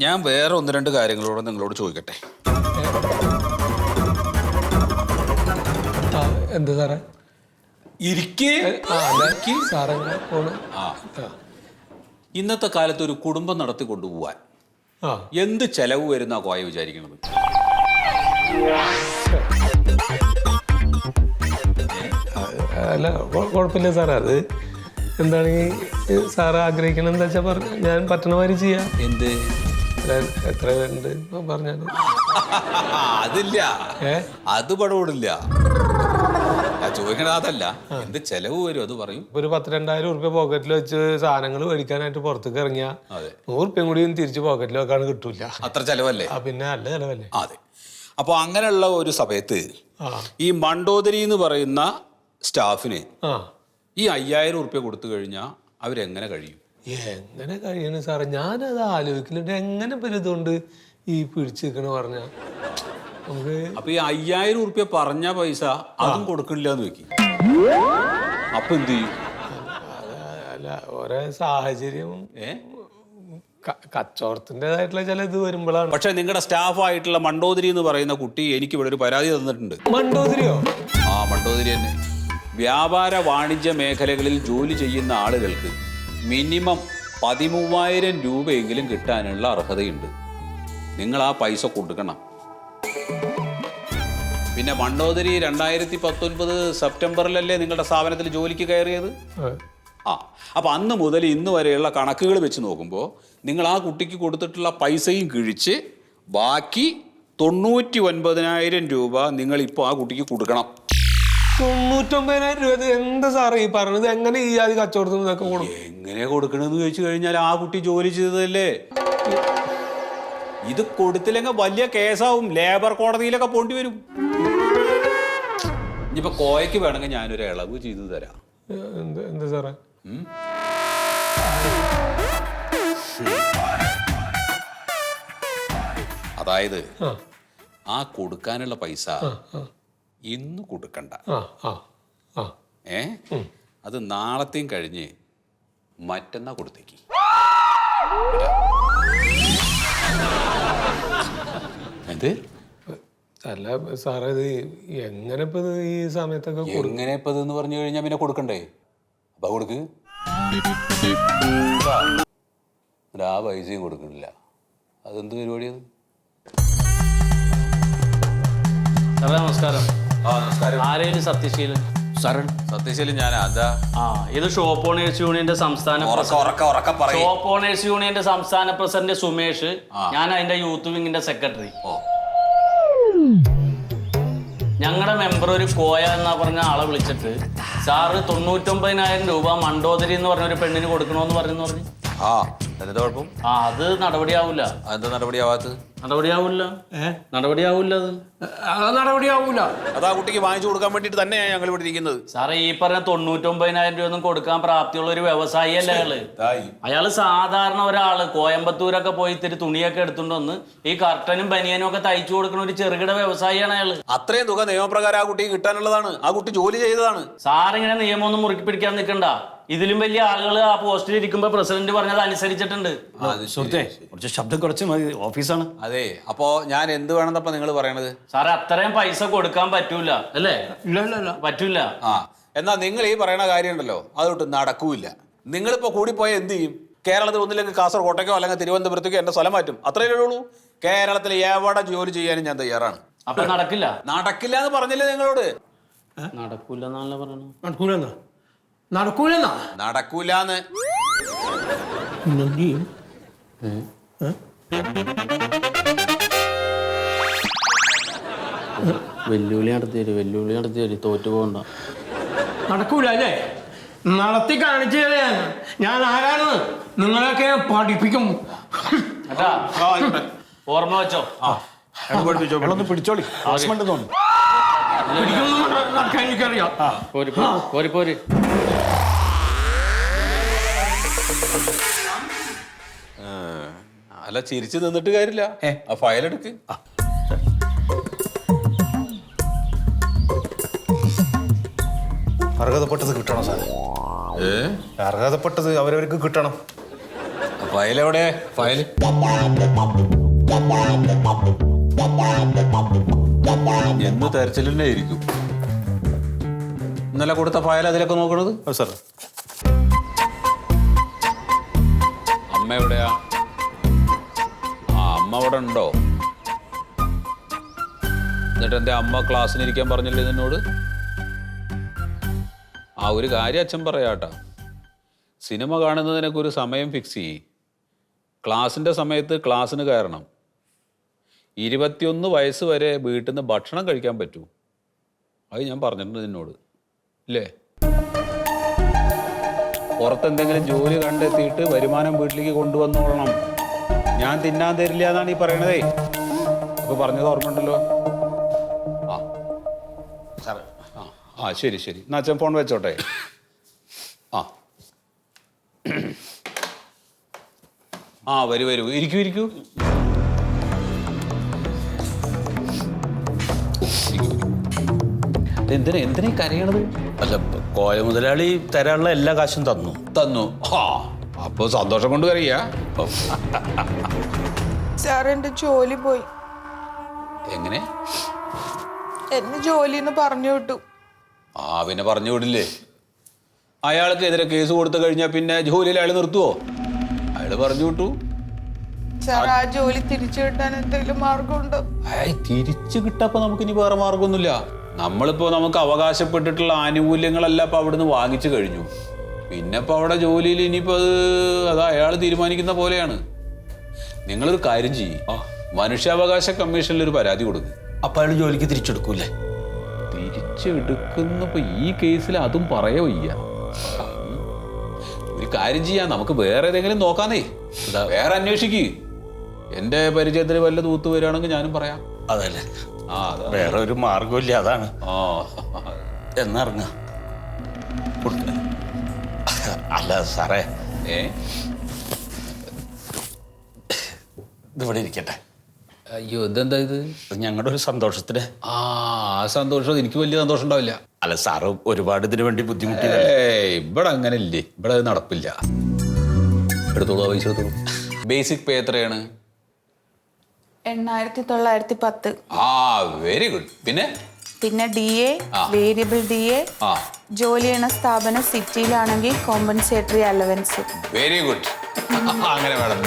ഞാൻ വേറെ ഒന്ന് രണ്ട് കാര്യങ്ങളോട് നിങ്ങളോട് ചോദിക്കട്ടെ. എന്താ സാറേ? ഇന്നത്തെ കാലത്ത് ഒരു കുടുംബം നടത്തി കൊണ്ടുപോവാൻ എന്ത് ചെലവ് വരുന്ന കോയ വിചാരിക്കണത്? അല്ല കുഴപ്പമില്ല സാറേ. അത് എന്താണെങ്കിൽ സാറ് ആഗ്രഹിക്കണം എന്താ വെച്ചാൽ പറഞ്ഞു, ഞാൻ പറ്റണ മാതിരി ചെയ്യാം. എന്ത് എത്ര പേരുണ്ട് പറഞ്ഞാല്? അതില്ല, അത് പടവിടില്ല. ഞാൻ ചോദിക്കണത് അതല്ല, എന്ത് ചെലവ് വരും അത് പറയും. ഒരു 10,000-2,000 ഉറുപ്പ്യ പോക്കറ്റിൽ വെച്ച് സാധനങ്ങൾ മേടിക്കാനായിട്ട് പുറത്തേക്ക് ഇറങ്ങിയ 100 ഉറുപ്പ്യം കൂടി തിരിച്ച് പോക്കറ്റിൽ വെക്കാണ് കിട്ടൂല. അത്ര ചെലവല്ലേ? പിന്നെ നല്ല ചെലവല്ലേ? അതെ. അപ്പൊ അങ്ങനെയുള്ള ഒരു സമയത്ത് ഈ മണ്ടോദരി എന്ന് പറയുന്ന സ്റ്റാഫിന് ഈ 5,000 ഉറുപ്പ്യ കൊടുത്തു കഴിഞ്ഞാൽ അവരെങ്ങനെ കഴിയും? എങ്ങനെ കഴിയണ സാറേ? ഞാനത് ആലോചിക്കുന്നുണ്ട്. എങ്ങനെ ഇതുകൊണ്ട് ഈ പിടിച്ചിരിക്കണ പറഞ്ഞ നമുക്ക്. അപ്പൊ ഈ 5,000 ഉറുപ്പ്യ പറഞ്ഞ പൈസ അതും കൊടുക്കണില്ല എന്ന് വെക്കും. അപ്പൊ എന്ത് ചെയ്യും? അല്ല, ഓരോ സാഹചര്യം കച്ചവടത്തിൻ്റെതായിട്ടുള്ള ചില ഇത് വരുമ്പോഴാണ്. പക്ഷെ നിങ്ങളുടെ സ്റ്റാഫായിട്ടുള്ള മണ്ടോദരി എന്ന് പറയുന്ന കുട്ടി എനിക്ക് ഇവിടെ ഒരു പരാതി തന്നിട്ടുണ്ട്. മണ്ടോദരിയോ? മണ്ടോദരി തന്നെ. വ്യാപാര വാണിജ്യ മേഖലകളിൽ ജോലി ചെയ്യുന്ന ആളുകൾക്ക് മിനിമം 13,000 രൂപയെങ്കിലും കിട്ടാനുള്ള അർഹതയുണ്ട്. നിങ്ങൾ ആ പൈസ കൊടുക്കണം. പിന്നെ മണ്ടോദരി 2019 സെപ്റ്റംബറിലല്ലേ നിങ്ങളുടെ സ്ഥാപനത്തിൽ ജോലിക്ക് കയറിയത്? അപ്പൊ അന്ന് മുതൽ ഇന്ന് വരെയുള്ള കണക്കുകൾ വെച്ച് നോക്കുമ്പോൾ നിങ്ങൾ ആ കുട്ടിക്ക് കൊടുത്തിട്ടുള്ള പൈസയും കിഴിച്ച് ബാക്കി 99,000 രൂപ നിങ്ങൾ ഇപ്പോൾ ആ കുട്ടിക്ക് കൊടുക്കണം. 99,000 രൂപ? എന്താ സാറേ ഈ പറഞ്ഞത്? എങ്ങനെ ഈ ആദ്യം കച്ചവടത്തിൽ ഇതൊക്കെ കൊടുക്കും? എങ്ങനെ കൊടുക്കണമെന്ന് ചോദിച്ചു കഴിഞ്ഞാൽ ആ കുട്ടി ജോലി ചെയ്തതല്ലേ. ഇത് കൊടുത്തില്ലെങ്കിൽ വലിയ കേസാവും, ലേബർ കോടതിയിലൊക്കെ പോണ്ടി വരും. ഇനിയിപ്പോ കോയക്ക് വേണമെങ്കിൽ ഞാനൊരു ഇളവ് ചെയ്തു തരാം. എന്താ സാറേ? അതായത് ആ കൊടുക്കാനുള്ള പൈസ ഇന്ന് കൊടുക്കണ്ട. അത് നാളത്തെയും കഴിഞ്ഞ് മറ്റന്നാ കൊടുത്തേക്ക്. എന്ത്? അല്ല സാറേ, ഇത് എങ്ങനെ ഇപ്പൊ ഈ സമയത്തൊക്കെ എങ്ങനെ ഇപ്പൊ ഇതെന്ന് പറഞ്ഞു കഴിഞ്ഞാൽ പിന്നെ കൊടുക്കണ്ടേ? അപ്പൊ കൊടുക്ക്. ആ പൈസയും കൊടുക്കണില്ല. അതെന്ത് പരിപാടിയത്? സാറേ നമസ്കാരം. നമസ്കാരം. ആരെയും സത്യശീലൻ? സാറൻ സത്യശീലൻ ഞാനാ. എന്താ? ഇത് ഷോപ്പ് ഓണേഴ്സ് യൂണിയന്റെ സംസ്ഥാന ഷോപ്പ് ഓണേഴ്സ് യൂണിയന്റെ സംസ്ഥാന പ്രസിഡന്റ് സുമേഷ്. ഞാൻ അതിന്റെ യൂത്ത് വിങ്ങിന്റെ സെക്രട്ടറി. ഞങ്ങളുടെ മെമ്പർ ഒരു കോയ എന്നാ പറഞ്ഞ ആളെ വിളിച്ചിട്ട് സാറ് 99,000 രൂപ മണ്ടോദരി എന്ന് പറഞ്ഞ ഒരു പെണ്ണിന് കൊടുക്കണോന്ന് പറഞ്ഞു. എന്താ കുഴപ്പം? അത് നടപടിയാവൂല. എന്താ നടപടിയാവാത്തത്? നടപടിയാവൂല. നടപടിയാവൂല. അത് ആ കുട്ടിക്ക് വാങ്ങിച്ചു കൊടുക്കാൻ വേണ്ടിട്ട് തന്നെയാണ് ഞങ്ങൾ ഇവിടെ ഇരിക്കുന്നത്. സാറേ ഈ പറഞ്ഞ 99,000 രൂപ ഒന്നും കൊടുക്കാൻ പ്രാപ്തിയുള്ള ഒരു വ്യവസായി അല്ല അയാള് സാധാരണ ഒരാള് കോയമ്പത്തൂരൊക്കെ പോയി ഇത്തിരി തുണിയൊക്കെ എടുത്തുകൊണ്ട് വന്ന് ഈ കർട്ടനും ബനിയനും ഒക്കെ തയ്ച്ചു കൊടുക്കുന്ന ഒരു ചെറുകിട വ്യവസായിയാണ് അയാള്. അത്രയും തുക നിയമപ്രകാരം ആ കുട്ടിക്ക് കിട്ടാനുള്ളതാണ്. ആ കുട്ടി ജോലി ചെയ്തതാണ്. സാറിങ്ങനെ നിയമമൊന്നും മുറുക്കി പിടിക്കാൻ നിൽക്കണ്ട. ഇതിലും വലിയ ആളുകൾ ആ പോസ്റ്റിൽ ഇരിക്കുമ്പോ പ്രസിഡന്റ് പറഞ്ഞത് അനുസരിച്ചിട്ടുണ്ട്. കുറച്ച് ശബ്ദം കുറച്ച് മതി, ഓഫീസാണ്. അതെ. അപ്പോ ഞാൻ എന്ത് വേണമെന്നപ്പോ നിങ്ങൾ പറയണത്? സാറേ അത്രയും പൈസ കൊടുക്കാൻ പറ്റൂല അല്ലേ? പറ്റൂല. എന്നാ നിങ്ങൾ ഈ പറയണ കാര്യം ഉണ്ടല്ലോ, അതൊട്ട് നടക്കൂല. നിങ്ങളിപ്പോ കൂടിപ്പോയാൽ എന്ത് ചെയ്യും? കേരളത്തിൽ ഒന്നില്ലെങ്കിൽ കാസർകോട്ടേക്കോ അല്ലെങ്കിൽ തിരുവനന്തപുരത്തേക്കോ എന്റെ സ്ഥലം മാറ്റും. അത്രയല്ലേ ഉള്ളൂ. കേരളത്തിൽ എവിടെ ജോലി ചെയ്യാനും ഞാൻ തയ്യാറാണ്. അപ്പൊ നടക്കില്ല എന്ന് പറഞ്ഞില്ലേ നിങ്ങളോട്? നടക്കൂലെന്നാണല്ലോ പറഞ്ഞു. നടക്കൂലെന്ന്. വെല്ലുവിളി നടത്തി തോറ്റു പോകണ്ട. നടക്കൂല അല്ലേ? നടത്തി കാണിച്ചു ഞാൻ ആരാണെന്ന് നിങ്ങളൊക്കെ പഠിപ്പിക്കും. ഓർമ്മ വെച്ചോ. പിടിച്ചോളി. എനിക്കറിയാം. പോരി. അല്ല, ചിരിച്ചു നിന്നിട്ട് കാര്യമില്ല. ആ ഫയൽ എടുക്ക്. അർഹതപ്പെട്ടത് കിട്ടണം സാറേ. അർഹതപ്പെട്ടത് അവരവർക്ക് കിട്ടണം. അപ്പൊ ഫയലെവിടെ? ഫയൽ എന്ന് തെരച്ചിലിനെ ഇരിക്കും. ഇന്നലെ കൊടുത്ത ഫയൽ അതിലൊക്കെ നോക്കണത്? സാർ. അമ്മ എവിടെയാ? അമ്മ അവിടെ ഉണ്ടോ? എന്നിട്ട് എൻ്റെ അമ്മ ക്ലാസ്സിനിരിക്കാൻ പറഞ്ഞില്ലേ നിന്നോട്? ഒരു കാര്യം അച്ഛൻ പറയാട്ടാ, സിനിമ കാണുന്നതിനൊക്കെ ഒരു സമയം ഫിക്സ് ചെയ്യ്. ക്ലാസ്സിൻ്റെ സമയത്ത് ക്ലാസ്സിന് കയറണം. 21 വയസ്സ് വരെ വീട്ടിൽ നിന്ന് ഭക്ഷണം കഴിക്കാൻ പറ്റൂ. അത് ഞാൻ പറഞ്ഞിട്ടുണ്ട് നിന്നോട്, ഇല്ലേ? പുറത്തെന്തെങ്കിലും ജോലി കണ്ടെത്തിയിട്ട് വരുമാനം വീട്ടിലേക്ക് കൊണ്ടുവന്നോളണം. ഞാൻ തിന്നാൻ തരില്ല എന്നാണ് ഈ പറയണതേ. അപ്പോൾ പറഞ്ഞത് ഓർമ്മയുണ്ടല്ലോ. സാർ. ശരി ശരി. എന്നാ അച്ഛൻ ഫോൺ വെച്ചോട്ടെ. വരൂ വരൂ, ഇരിക്കൂ ഇരിക്കൂ. എന്തിനാ കരയണത്? അല്ല, കോയ മുതലാളി തരാനുള്ള എല്ലാ കാശും തന്നു. അപ്പൊ സന്തോഷം കൊണ്ട് കരയാ? സാർ എന്റെ ജോലി പോയി. എങ്ങനെ? എന്നെ ജോലിന്ന് പറഞ്ഞു വിട്ടു. പിന്നെ പറഞ്ഞു വിടില്ലേ? അയാൾക്ക് എതിരെ കേസ് കൊടുത്തു കഴിഞ്ഞാൽ പിന്നെ ജോലിയിൽ അയാൾ നിർത്തുവോ? അയാള് പറഞ്ഞു വിട്ടു. സാർ, ആ ജോലി തിരിച്ചു കിട്ടാൻ എന്തെങ്കിലും മാർഗമുണ്ടോ? തിരിച്ചു കിട്ടപ്പോ നമുക്ക് ഇനി വേറെ മാർഗമൊന്നുമില്ല. നമ്മളിപ്പോ നമുക്ക് അവകാശപ്പെട്ടിട്ടുള്ള ആനുകൂല്യങ്ങളെല്ലാം ഇപ്പൊ അവിടുന്ന് വാങ്ങിച്ചു കഴിഞ്ഞു. പിന്നെ ഇപ്പൊ അവിടെ ജോലിയിൽ ഇനിയിപ്പോ അത് അയാൾ തീരുമാനിക്കുന്ന പോലെയാണ്. നിങ്ങളൊരു കാര്യം ചെയ്യും, മനുഷ്യാവകാശ കമ്മീഷനിൽ ഒരു പരാതി കൊടുക്കും. അപ്പൊ അയാൾ ജോലിക്ക് തിരിച്ചെടുക്കൂലേ? തിരിച്ചെടുക്കുന്നപ്പോ ഈ കേസിൽ അതും പറയോ വയ്യ. ഒരു കാര്യം ചെയ്യാം, നമുക്ക് വേറെ ഏതെങ്കിലും നോക്കാന്നേ. വേറെ അന്വേഷിക്ക്. എന്റെ പരിചയത്തിന് വല്ല തൂത്ത് വരികയാണെങ്കിൽ ഞാനും പറയാം. അതല്ലേ, വേറെ ഒരു മാർഗമില്ല, അതാണ്. എന്നറിഞ്ഞ അല്ല സാറേ, ഇതിവിടെ ഇരിക്കട്ടെ. അയ്യോ, ഇതെന്താ ഇത്? ഞങ്ങളുടെ ഒരു സന്തോഷത്തിന്. സന്തോഷം. എനിക്ക് വലിയ സന്തോഷം ഉണ്ടാവില്ല. അല്ല സാറ് ഒരുപാട് ഇതിനു വേണ്ടി ബുദ്ധിമുട്ടി. ഇവിടെ അങ്ങനെ ഇല്ലേ, ഇവിടെ അത് നടപ്പില്ല. എടുത്തോളൂ, പൈസ എടുത്തോളൂ. ബേസിക് പേ എത്രയാണ്? 8910. Very good. പിന്നെ DA, വേരിയബിൾ DA, ജോലി ചെയ്യണ സ്ഥാപനം സിറ്റിയിലാണെങ്കിൽ കോമ്പൻസേറ്ററി അലവൻസ്. Very good. അങ്ങനെ വേണം.